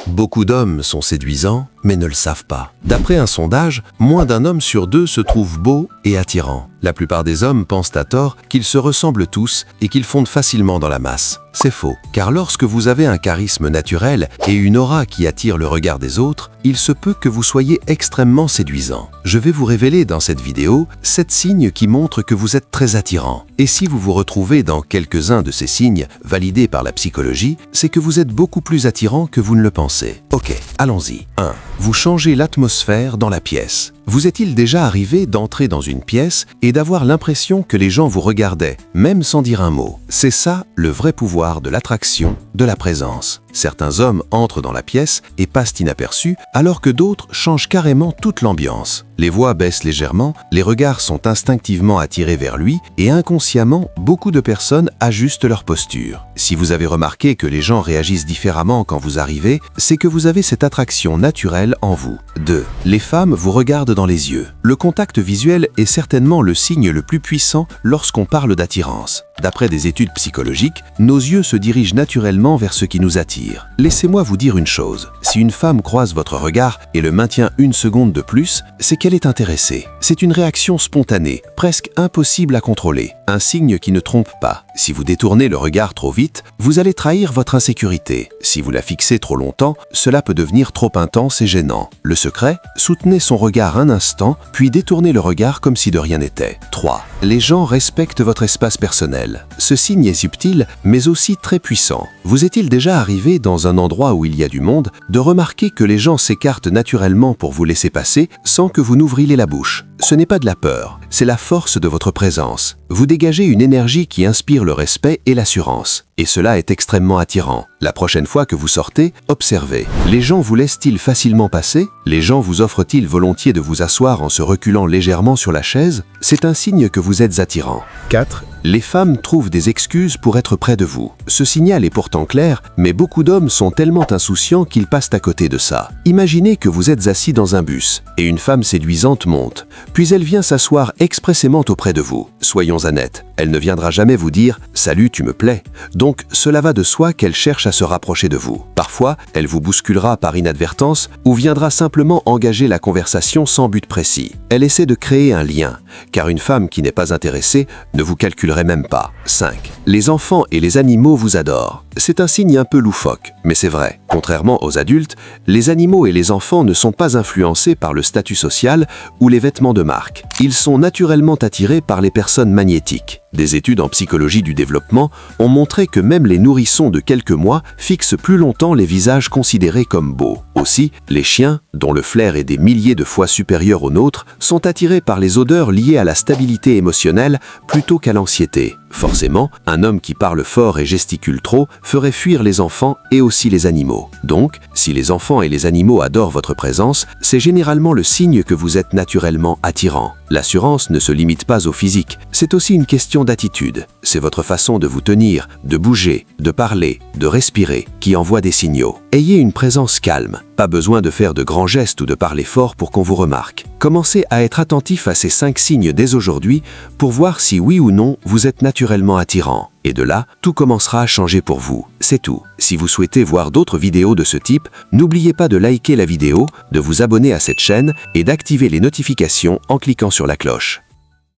Beaucoup d'hommes sont séduisants, mais ne le savent pas. D'après un sondage, moins d'un homme sur deux se trouve beau et attirant. La plupart des hommes pensent à tort qu'ils se ressemblent tous et qu'ils fondent facilement dans la masse. C'est faux, car lorsque vous avez un charisme naturel et une aura qui attire le regard des autres, il se peut que vous soyez extrêmement séduisant. Je vais vous révéler dans cette vidéo 7 signes qui montrent que vous êtes très attirant. Et si vous vous retrouvez dans quelques-uns de ces signes validés par la psychologie, c'est que vous êtes beaucoup plus attirant que vous ne le pensez. Ok, allons-y. 1. Vous changez l'atmosphère dans la pièce. Vous est-il déjà arrivé d'entrer dans une pièce et d'avoir l'impression que les gens vous regardaient, même sans dire un mot? C'est ça le vrai pouvoir de l'attraction, de la présence. Certains hommes entrent dans la pièce et passent inaperçus, alors que d'autres changent carrément toute l'ambiance. Les voix baissent légèrement, les regards sont instinctivement attirés vers lui et inconsciemment, beaucoup de personnes ajustent leur posture. Si vous avez remarqué que les gens réagissent différemment quand vous arrivez, c'est que vous avez cette attraction naturelle en vous. 2. Les femmes vous regardent dans les yeux. Le contact visuel est certainement le signe le plus puissant lorsqu'on parle d'attirance. D'après des études psychologiques, nos yeux se dirigent naturellement vers ce qui nous attire. Laissez-moi vous dire une chose, si une femme croise votre regard et le maintient une seconde de plus, c'est qu'elle est intéressée. C'est une réaction spontanée, presque impossible à contrôler, un signe qui ne trompe pas. Si vous détournez le regard trop vite, vous allez trahir votre insécurité. Si vous la fixez trop longtemps, cela peut devenir trop intense et gênant. Le secret, soutenez son regard un instant, puis détournez le regard comme si de rien n'était. 3. Les gens respectent votre espace personnel. Ce signe est subtil, mais aussi très puissant. Vous est-il déjà arrivé dans un endroit où il y a du monde, de remarquer que les gens s'écartent naturellement pour vous laisser passer sans que vous n'ouvriez la bouche? Ce n'est pas de la peur, c'est la force de votre présence. Vous dégagez une énergie qui inspire le respect et l'assurance. Et cela est extrêmement attirant. La prochaine fois que vous sortez, observez. Les gens vous laissent-ils facilement passer? Les gens vous offrent-ils volontiers de vous asseoir en se reculant légèrement sur la chaise? C'est un signe que vous êtes attirant. 4. Les femmes trouvent des excuses pour être près de vous. Ce signal est pourtant clair, mais beaucoup d'hommes sont tellement insouciants qu'ils passent à côté de ça. Imaginez que vous êtes assis dans un bus et une femme séduisante monte, puis elle vient s'asseoir expressément auprès de vous. Soyons honnêtes, elle ne viendra jamais vous dire « Salut, tu me plais ». Donc, cela va de soi qu'elle cherche à se rapprocher de vous. Parfois, elle vous bousculera par inadvertance ou viendra simplement engager la conversation sans but précis. Elle essaie de créer un lien, car une femme qui n'est pas intéressée ne vous calculerait même pas. 5. Les enfants et les animaux vous adorent. C'est un signe un peu loufoque, mais c'est vrai. Contrairement aux adultes, les animaux et les enfants ne sont pas influencés par le statut social ou les vêtements de marque. Ils sont naturellement attirés par les personnes magnétiques. Des études en psychologie du développement ont montré que même les nourrissons de quelques mois fixent plus longtemps les visages considérés comme beaux. Aussi, les chiens, dont le flair est des milliers de fois supérieur au nôtre, sont attirés par les odeurs liées à la stabilité émotionnelle plutôt qu'à l'anxiété. Forcément, un homme qui parle fort et gesticule trop ferait fuir les enfants et aussi les animaux. Donc, si les enfants et les animaux adorent votre présence, c'est généralement le signe que vous êtes naturellement attirant. L'assurance ne se limite pas au physique, c'est aussi une question d'attitude. C'est votre façon de vous tenir, de bouger, de parler, de respirer qui envoie des signaux. Ayez une présence calme. Pas besoin de faire de grands gestes ou de parler fort pour qu'on vous remarque. Commencez à être attentif à ces 5 signes dès aujourd'hui pour voir si oui ou non vous êtes naturellement attirant. Et de là, tout commencera à changer pour vous. C'est tout. Si vous souhaitez voir d'autres vidéos de ce type, n'oubliez pas de liker la vidéo, de vous abonner à cette chaîne et d'activer les notifications en cliquant sur la cloche.